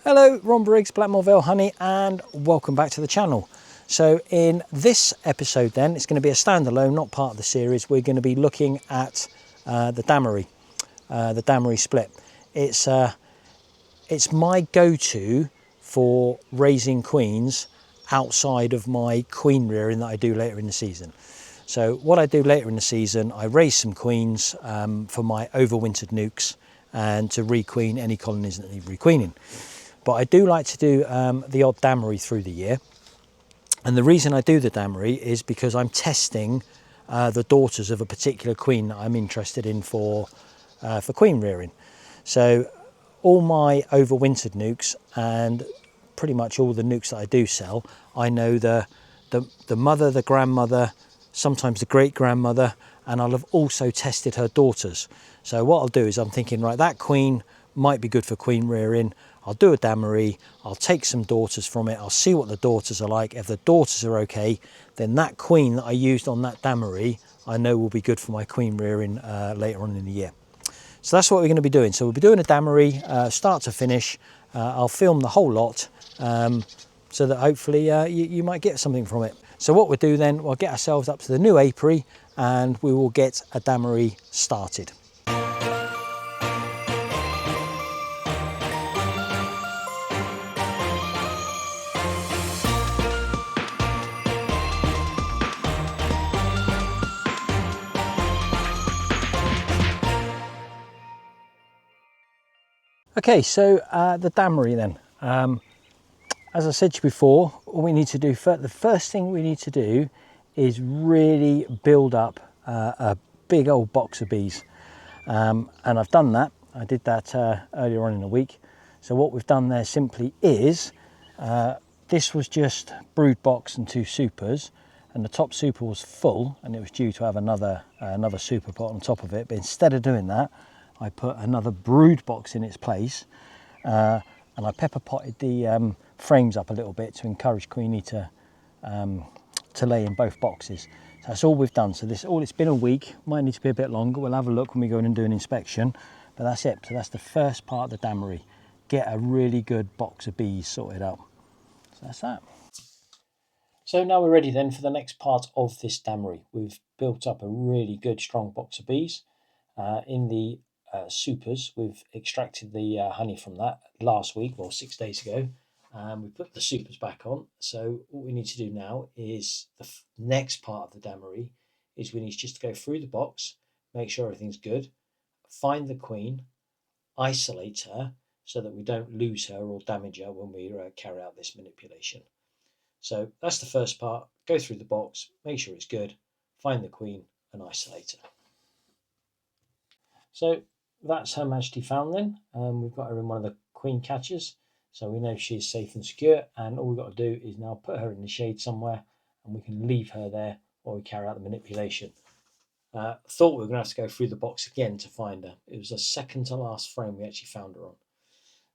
Hello, Ron Briggs, Blackmore Vale Honey, and welcome back to the channel. So in this episode then, it's going to be a standalone, not part of the series. We're going to be looking at the Demaree split. It's my go-to for raising queens outside of my queen rearing that I do later in the season. So what I do later in the season, I raise some queens for my overwintered nukes and to requeen any colonies that need requeening. But I do like to do the odd Demaree through the year. And the reason I do the Demaree is because I'm testing the daughters of a particular queen that I'm interested in for queen rearing. So all my overwintered nukes and pretty much all the nukes that I do sell, I know the mother, the grandmother, sometimes the great grandmother, and I'll have also tested her daughters. So what I'll do is I'm thinking, right, that queen might be good for queen rearing. I'll do a Demaree, I'll take some daughters from it, I'll see what the daughters are like. If the daughters are okay, then that queen that I used on that Demaree, I know will be good for my queen rearing later on in the year. So that's what we're going to be doing. So we'll be doing a Demaree, start to finish. I'll film the whole lot so that hopefully you might get something from it. So what we'll do then, we'll get ourselves up to the new apiary and we will get a Demaree started. Okay, so the Demaree then. As I said to you before, all we need to do, the first thing we need to do is really build up a big old box of bees. And I've done that. I did that earlier on in the week. So what we've done there simply is, this was just brood box and 2 supers, and the top super was full and it was due to have another super pot on top of it. But instead of doing that, I put another brood box in its place, and I pepper potted the frames up a little bit to encourage Queenie to lay in both boxes. So that's all we've done. So it's been a week, might need to be a bit longer. We'll have a look when we go in and do an inspection, but that's it. So that's the first part of the Demaree. Get a really good box of bees sorted out. So that's that. So now we're ready then for the next part of this Demaree. We've built up a really good strong box of bees. In the supers, we've extracted the honey from that last week, well 6 days ago. We put the supers back on. So what we need to do now is the next part of the Demaree is we need just to go through the box, make sure everything's good, find the queen, isolate her so that we don't lose her or damage her when we carry out this manipulation. So that's the first part. Go through the box, make sure it's good, find the queen and isolate her. So that's Her Majesty found then. We've got her in one of the queen catchers, so we know she's safe and secure, and all we've got to do is now put her in the shade somewhere and we can leave her there while we carry out the manipulation. Thought we were going to have to go through the box again to find her. It was the second to last frame we actually found her on.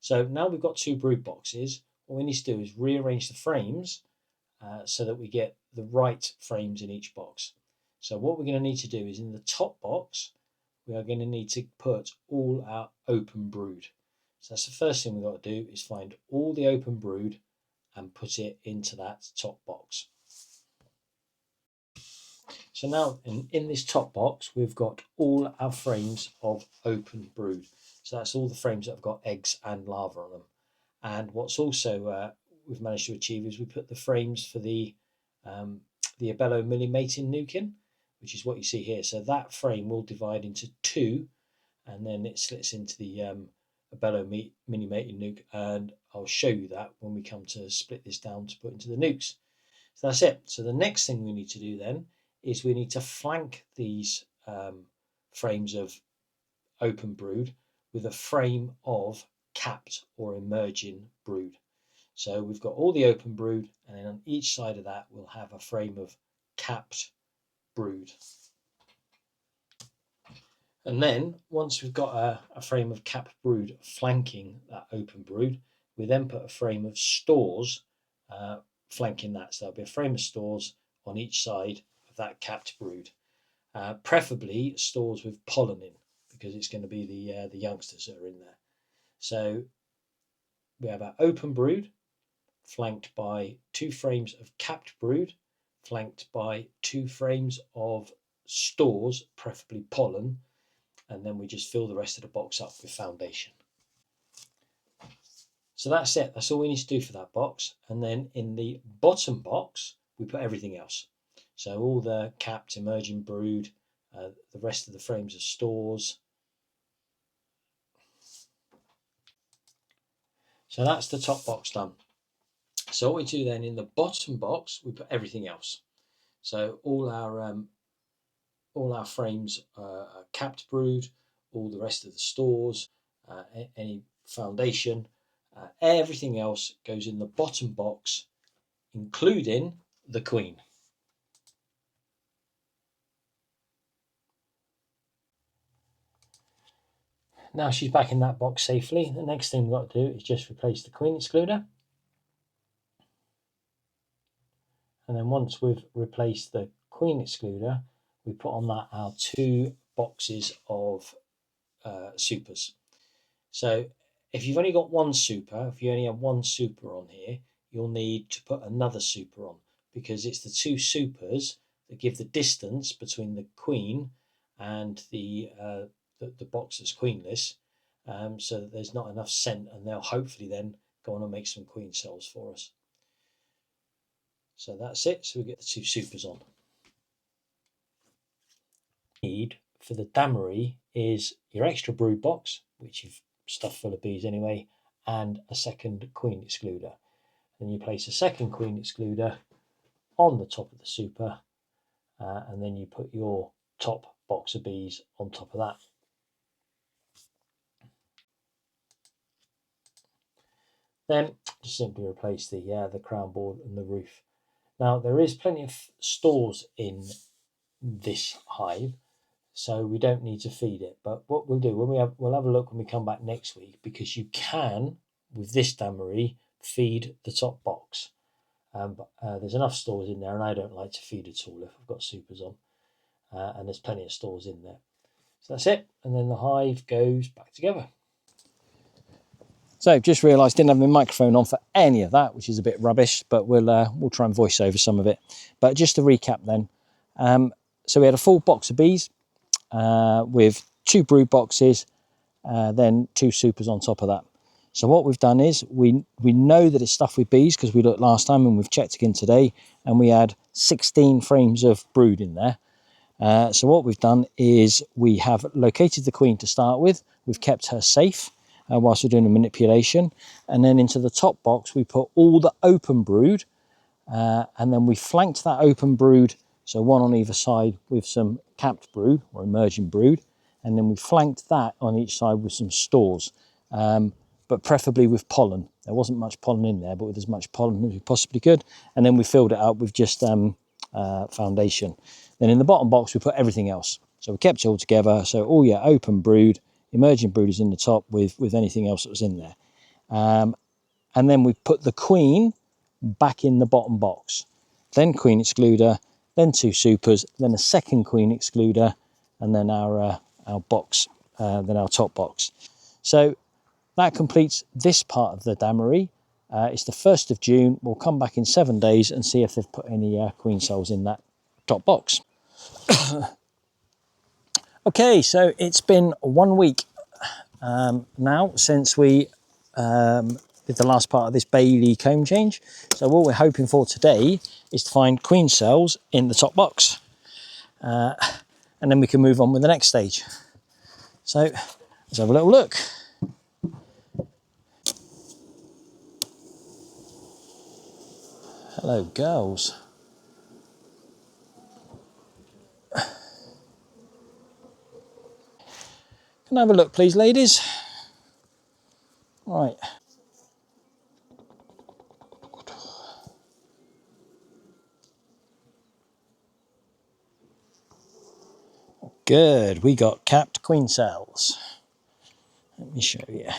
So now we've got 2 brood boxes. What we need to do is rearrange the frames so that we get the right frames in each box. So what we're going to need to do is in the top box, we are going to need to put all our open brood. So that's the first thing we've got to do is find all the open brood and put it into that top box. So now in this top box, we've got all our frames of open brood. So that's all the frames that have got eggs and larvae on them. And what's also we've managed to achieve is we put the frames for the Abello millimating nuke in, which is what you see here. So that frame will divide into 2 and then it slits into the Abello mini-mating nuke, and I'll show you that when we come to split this down to put into the nukes. So that's it. So the next thing we need to do then is we need to flank these frames of open brood with a frame of capped or emerging brood. So we've got all the open brood, and then on each side of that we'll have a frame of capped brood. And then once we've got a frame of capped brood flanking that open brood, we then put a frame of stores flanking that. So there'll be a frame of stores on each side of that capped brood, preferably stores with pollen in, because it's going to be the youngsters that are in there. So we have our open brood, flanked by 2 frames of capped brood, flanked by 2 frames of stores, preferably pollen, and then we just fill the rest of the box up with foundation. So that's it, that's all we need to do for that box. And then in the bottom box, we put everything else. So all the capped emerging brood, the rest of the frames of stores. So that's the top box done. So what we do then in the bottom box, we put everything else. So all our frames are capped brood, all the rest of the stores, any foundation, everything else goes in the bottom box, including the queen. Now she's back in that box safely. The next thing we've got to do is just replace the queen excluder. And then once we've replaced the queen excluder, we put on that our 2 boxes of supers. So if you've only got 1 super, if you only have 1 super on here, you'll need to put another super on, because it's the 2 supers that give the distance between the queen and the box that's queenless, so that there's not enough scent, and they'll hopefully then go on and make some queen cells for us. So that's it. So we get the 2 supers on. Need for the Demaree is your extra brood box, which you've stuffed full of bees anyway, and a second queen excluder. Then you place a second queen excluder on the top of the super, and then you put your top box of bees on top of that. Then just simply replace the crown board and the roof. Now there is plenty of stores in this hive, so we don't need to feed it. But what we'll do, we'll have a look when we come back next week, because you can, with this Demaree, feed the top box. But there's enough stores in there, and I don't like to feed at all if I've got supers on. And there's plenty of stores in there. So that's it, and then the hive goes back together. So just realised didn't have my microphone on for any of that, which is a bit rubbish, but we'll try and voice over some of it. But just to recap then, so we had a full box of bees with 2 brood boxes, then 2 supers on top of that. So what we've done is we know that it's stuffed with bees because we looked last time and we've checked again today, and we had 16 frames of brood in there. So what we've done is we have located the queen to start with. We've kept her safe whilst we're doing the manipulation, and then into the top box we put all the open brood, and then we flanked that open brood, so 1 on either side with some capped brood or emerging brood, and then we flanked that on each side with some stores, but preferably with pollen. There wasn't much pollen in there, but with as much pollen as we possibly could, and then we filled it up with just foundation. Then in the bottom box we put everything else, so we kept it all together, so all your open brood, emerging brood is in the top with anything else that was in there, and then we put the queen back in the bottom box, then queen excluder, then 2 supers, then a second queen excluder, and then our box, then our top box. So that completes this part of the Demaree. It's the 1st of June. We'll come back in 7 days and see if they've put any queen cells in that top box. Okay, so it's been 1 week now since we did the last part of this Bailey comb change. So what we're hoping for today is to find queen cells in the top box, and then we can move on with the next stage. So let's have a little look. Hello girls. Can I have a look please, ladies? Right. Good, we got capped queen cells. Let me show you.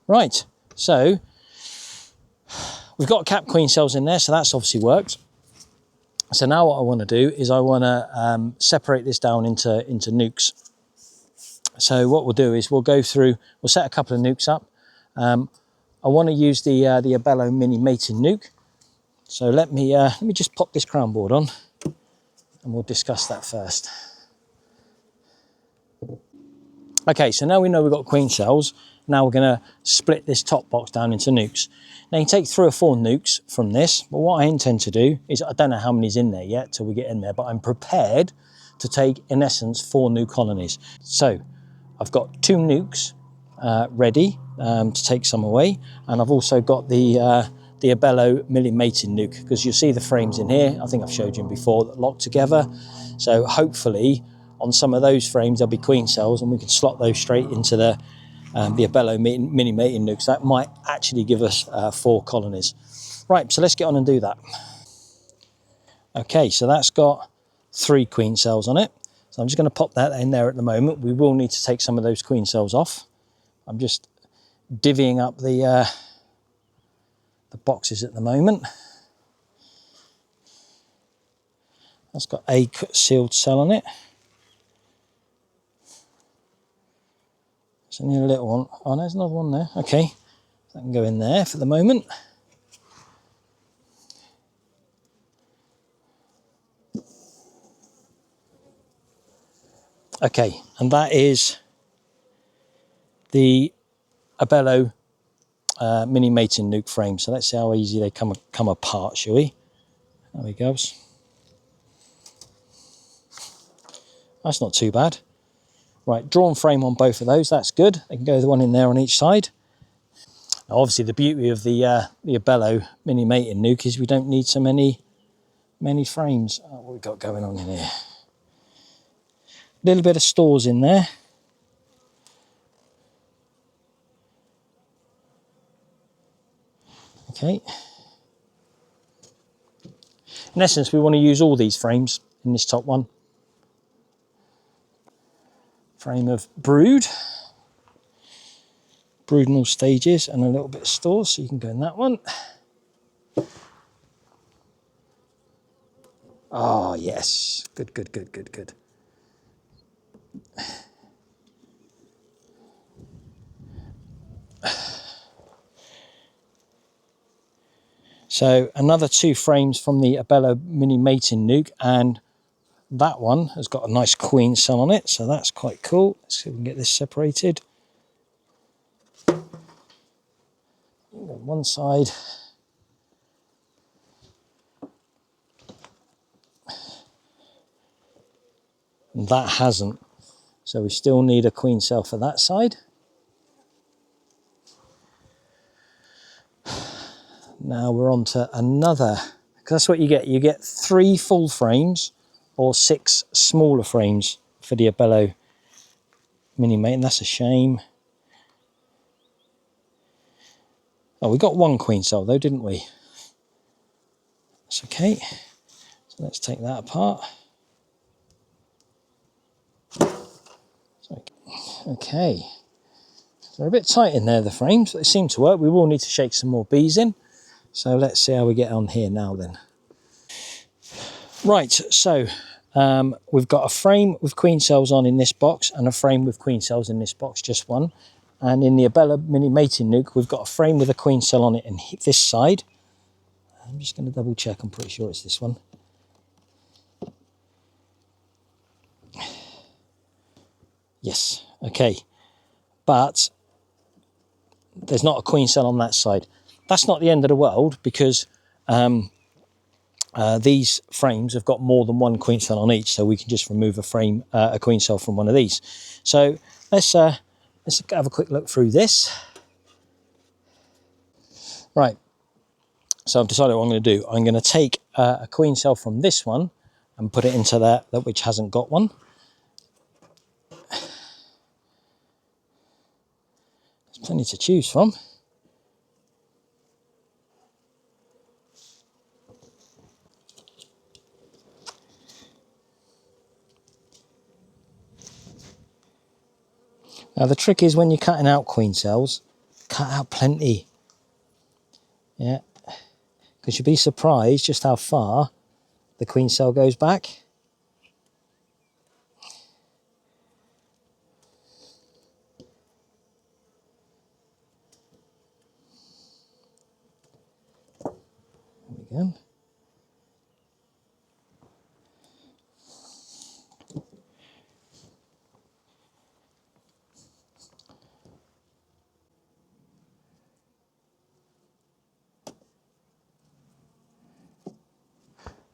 Right, so We've got capped queen cells in there, so that's obviously worked. So now what I want to do is I want to separate this down into nukes. So what we'll do is we'll go through, we'll set a couple of nukes up. I want to use the Abello mini mating nuke. So let me just pop this crown board on and we'll discuss that first. Okay, so now we know we've got queen cells. Now we're going to split this top box down into nukes. Now you take 3 or 4 nukes from this, but what I intend to do is, I don't know how many's in there yet till we get in there, but I'm prepared to take, in essence, 4 new colonies. So I've got 2 nukes ready to take some away, and I've also got the Abello mini mating nuke, because you'll see the frames in here, I think I've showed you them before, that lock together. So hopefully on some of those frames there'll be queen cells and we can slot those straight into the Abello mini mating nukes. That might actually give us 4 colonies. Right, so let's get on and do that. Okay, so that's got 3 queen cells on it. So I'm just going to pop that in there at the moment. We will need to take some of those queen cells off. I'm just divvying up the boxes at the moment. That's got a sealed cell on it. It's only a little one. Oh, there's another one there. Okay, that can go in there for the moment. Okay, and that is the Abello mini mating nuke frame. So let's see how easy they come apart, shall we? There we go. That's not too bad. Right, drawn frame on both of those, that's good. They can go the one in there on each side. Now, obviously the beauty of the Abello mini mating nuke is we don't need so many frames. Oh, what we got going on in here? A little bit of stores in there. Okay. In essence, we want to use all these frames in this top one. Frame of brood in all stages, and a little bit of stores, so you can go in that one. Oh yes, good. So another 2 frames from the Abello mini mating nuke, and that one has got a nice queen cell on it, so that's quite cool. Let's see if we can get this separated. One side. And that hasn't. So we still need a queen cell for that side. Now we're on to another, because that's what you get. You get 3 full frames or 6 smaller frames for the Abello mini mate, and that's a shame. Oh, we got 1 queen cell though, didn't we? That's okay. So let's take that apart. Okay. So they're a bit tight in there, the frames, but they seem to work. We will need to shake some more bees in. So let's see how we get on here now then. Right, so we've got a frame with queen cells on in this box and a frame with queen cells in this box, just one. And in the Abello mini mating nuke, we've got a frame with a queen cell on it in this side. I'm just going to double check, I'm pretty sure it's this one. Yes, okay. But there's not a queen cell on that side. That's not the end of the world, because these frames have got more than 1 queen cell on each, so we can just remove a queen cell from one of these. So let's have a quick look through this. Right, so I've decided what I'm going to do. I'm going to take a queen cell from this one and put it into that which hasn't got one. There's plenty to choose from. Now the trick is, when you're cutting out queen cells, cut out plenty. Yeah, because you'd be surprised just how far the queen cell goes back. There we go.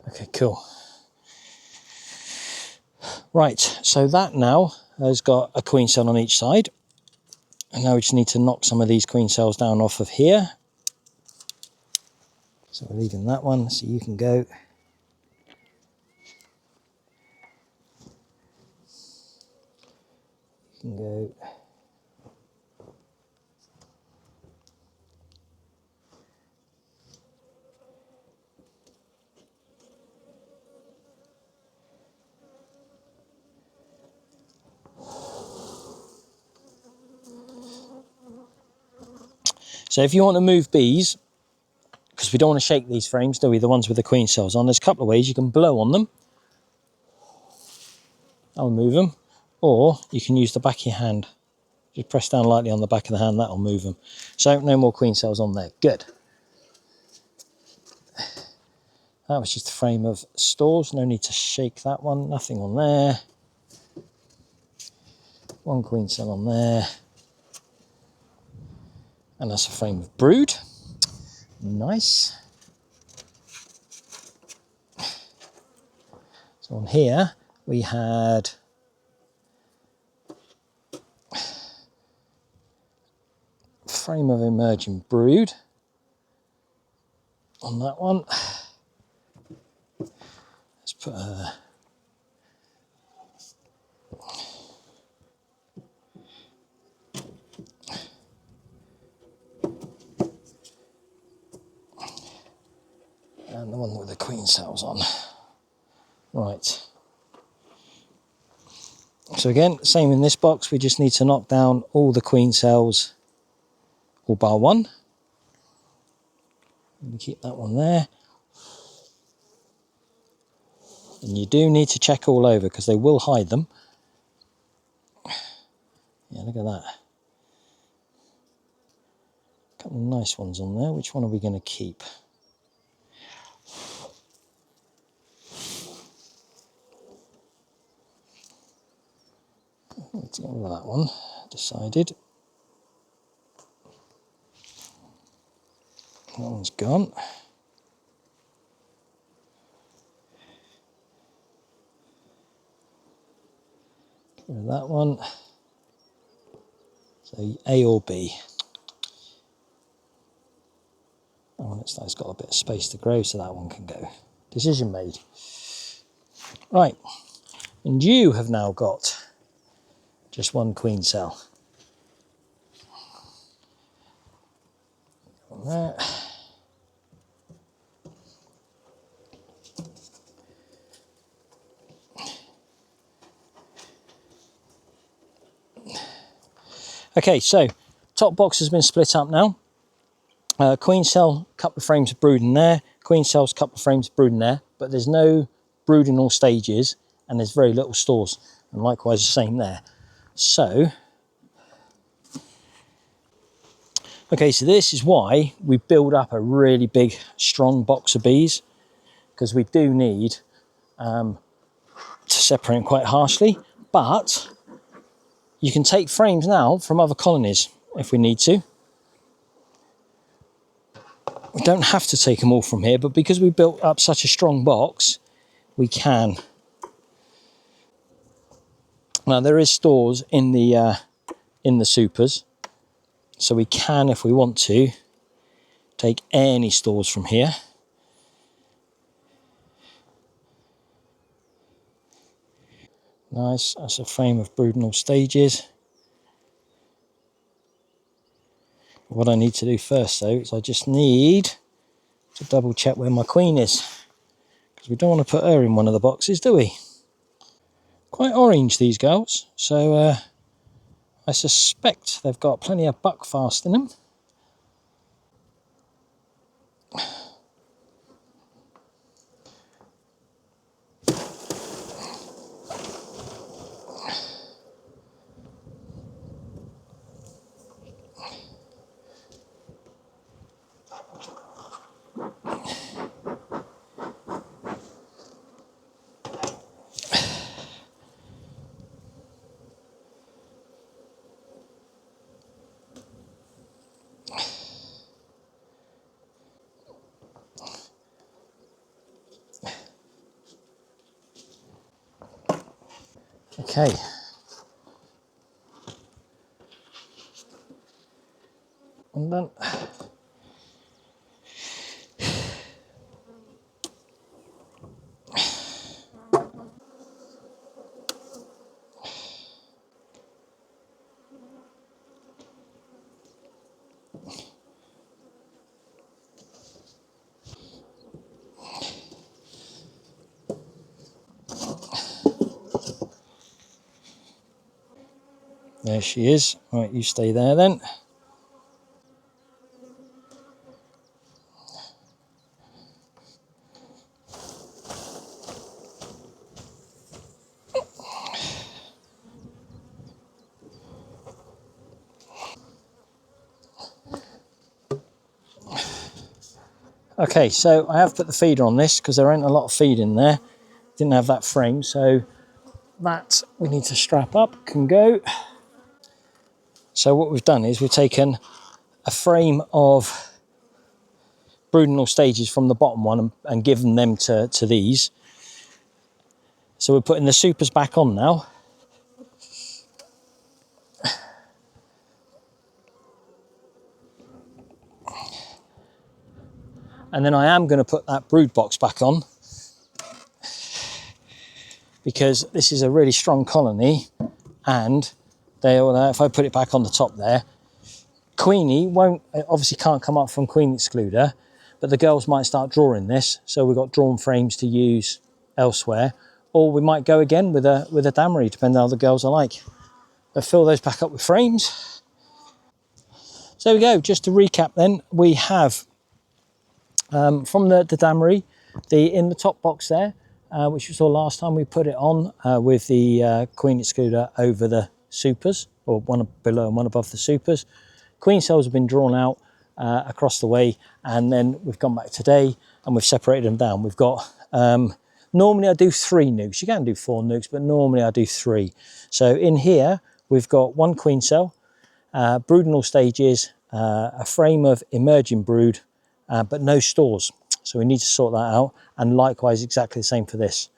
Okay, cool. Right, so that now has got a queen cell on each side. And now we just need to knock some of these queen cells down off of here. So we're leaving that one, so you can go. You can go. So if you want to move bees, because we don't want to shake these frames, do we, the ones with the queen cells on, there's a couple of ways. You can blow on them, that'll move them, or you can use the back of your hand. Just press down lightly on the back of the hand, that'll move them. So no more queen cells on there, good. That was just a frame of stores, no need to shake that one, nothing on there. One queen cell on there. And that's a frame of brood. Nice. So on here we had a frame of emerging brood on that one. Let's put a and the one with the queen cells on. Right. So again, same in this box, we just need to knock down all the queen cells, all bar one. We keep that one there. And you do need to check all over because they will hide them. Yeah, look at that. A couple of nice ones on there. Which one are we going to keep? Let's get rid of that one. Decided. That one's gone. Get rid of that one. So A or B. That one looks like it's got a bit of space to grow, so that one can go. Decision made. Right, and you have now got just one queen cell. On there. Okay, so top box has been split up now. Queen cell, couple of frames of brood in there. Queen cells, couple of frames of brood in there. But there's no brood in all stages, and there's very little stores. And likewise the same there. So, okay, so this is why we build up a really big, strong box of bees, because we do need to separate them quite harshly. But you can take frames now from other colonies if we need to. We don't have to take them all from here, but because we built up such a strong box, we can. Now there is stores in the supers, so we can, if we want to, take any stores from here. Nice, that's a frame of brood in all stages. What I need to do first though is I just need to double check where my queen is, because we don't want to put her in one of the boxes, do we? Quite orange, these girls, so I suspect they've got plenty of buckfast in them. Okay. And then there she is. Right, you stay there then. Okay, so I have put the feeder on this because there ain't a lot of feed in there. Didn't have that frame, so that we need to strap up, can go. So what we've done is we've taken a frame of brooding stages from the bottom one and given them to these. So we're putting the supers back on now. And then I am going to put that brood box back on because this is a really strong colony, and if I put it back on the top there, Queenie obviously can't come up from Queen Excluder, but the girls might start drawing this, so we've got drawn frames to use elsewhere, or we might go again with a Demaree, depending on how the girls are like. But fill those back up with frames. So there we go. Just to recap then, we have from the Demaree, in the top box there, which you saw last time, we put it on with the Queen Excluder over the supers, or one below and one above the supers. Queen cells have been drawn out across the way, and then we've gone back today and we've separated them down. We've got, normally I do 3 nukes. You can do 4 nukes, but normally I do 3. So in here, we've got 1 queen cell, brooding all stages, a frame of emerging brood, but no stores. So we need to sort that out. And likewise, exactly the same for this,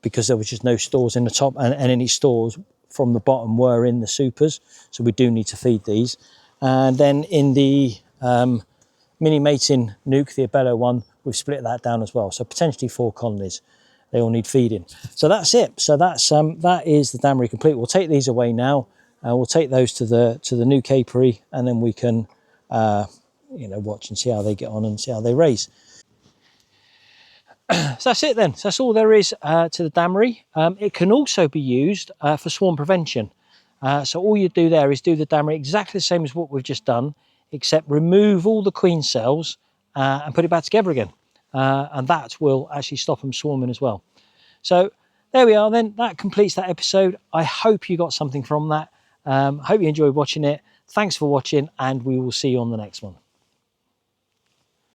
because there was just no stores in the top, and any stores from the bottom were in the supers. So we do need to feed these. And then in the mini mating nuke, the Abello one, we've split that down as well. So potentially 4 colonies. They all need feeding. So that's it. So that is the Demaree complete. We'll take these away now. We'll take those to the new apiary, and then we can watch and see how they get on and see how they raise. So that's it then. So that's all there is to the Demaree. It can also be used for swarm prevention. So all you do there is do the Demaree exactly the same as what we've just done, except remove all the queen cells and put it back together again. And that will actually stop them swarming as well. So there we are then. That completes that episode. I hope you got something from that. Hope you enjoyed watching it. Thanks for watching, and we will see you on the next one.